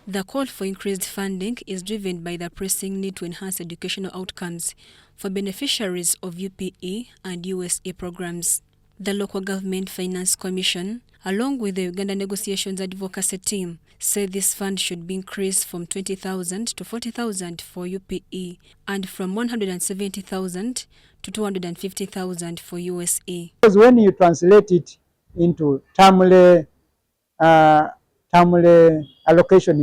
The call for increased funding is driven by the pressing need to enhance educational outcomes for beneficiaries of UPE and USA programs. The Local Government Finance Commission, along with the Uganda Negotiations Advocacy Team, said this fund should be increased from 20,000 to 40,000 for UPE and from 170,000 to 250,000 for USA. Because when you translate it into termly allocation,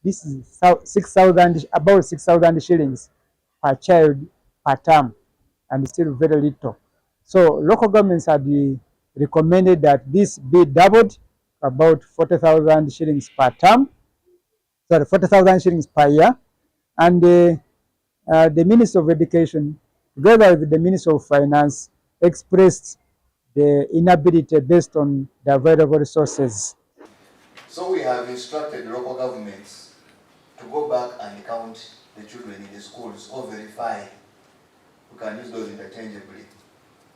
this is 6,000, about 6,000 shillings per child per term, and still very little. So local governments had recommended that this be doubled, about 40,000 shillings per term, 40,000 shillings per year, and the Minister of Education, together with the Minister of Finance, expressed the inability based on the available resources. So we have instructed local governments to go back and count the children in the schools or verify. We can use those interchangeably.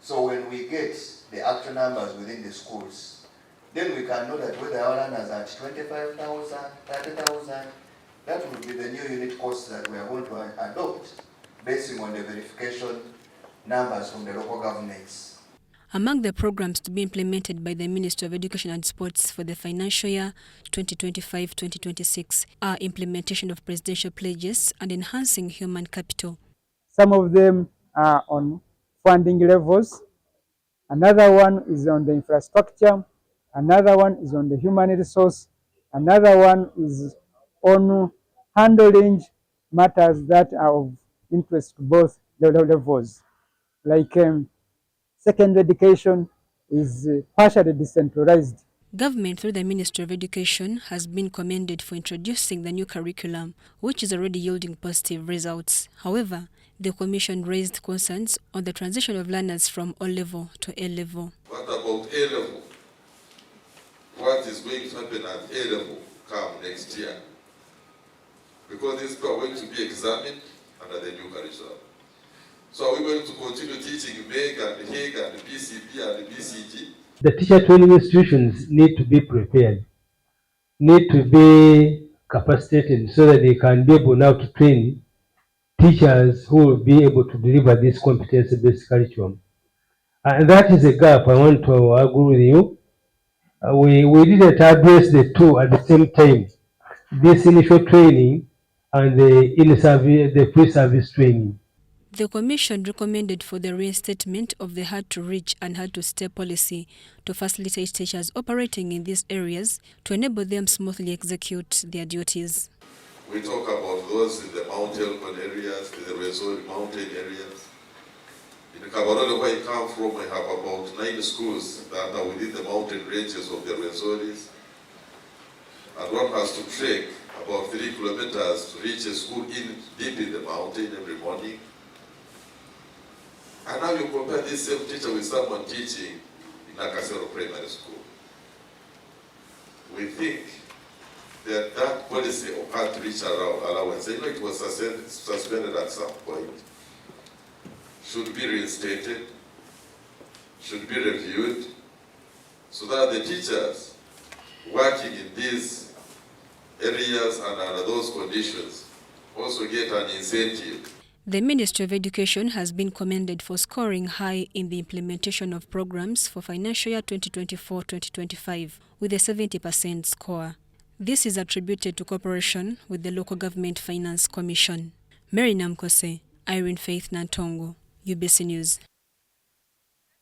So when we get the actual numbers within the schools, then we can know that whether our learners are at 25,000, 30,000, that will be the new unit cost that we are going to adopt based on the verification numbers from the local governments. Among the programs to be implemented by the Ministry of Education and Sports for the financial year 2025-2026 are implementation of presidential pledges and enhancing human capital. Some of them are on funding levels. Another one is on the infrastructure. Another one is on the human resource. Another one is on handling matters that are of interest to both levels, like secondary education is partially decentralized. Government through the Ministry of Education has been commended for introducing the new curriculum, which is already yielding positive results. However, the Commission raised concerns on the transition of learners from O-level to A-level. What about A-level? What is going to happen at A-level come next year? Because these people are going to be examined under the new curriculum. So are we going to continue teaching MEG and HEG and PCB and BCG? The teacher training institutions need to be prepared, need to be capacitated so that they can be able now to train teachers who will be able to deliver this competency-based curriculum. And that is a gap I want to agree with you. We didn't address the two at the same time, this initial training and the pre-service training. The Commission recommended for the reinstatement of the hard-to-reach and hard-to-stay policy to facilitate teachers operating in these areas to enable them smoothly execute their duties. We talk about those in the mountain areas, in the resort mountain areas. In Kabarole, where I come from, I have about 9 schools that are within the mountain ranges of the resorts. And one has to trek about 3 kilometers to reach a school deep in the mountain every morning. And now you compare this same teacher with someone teaching in Nakasero Primary School. We think that that policy of hard-to-reach allowance, I know it was suspended at some point, should be reinstated, should be reviewed, so that the teachers working in these areas and under those conditions also get an incentive. The Ministry of Education has been commended for scoring high in the implementation of programs for financial year 2024-2025 with a 70% score. This is attributed to cooperation with the Local Government Finance Commission. Mary Namkose, Irene Faith Nantongo, UBC News.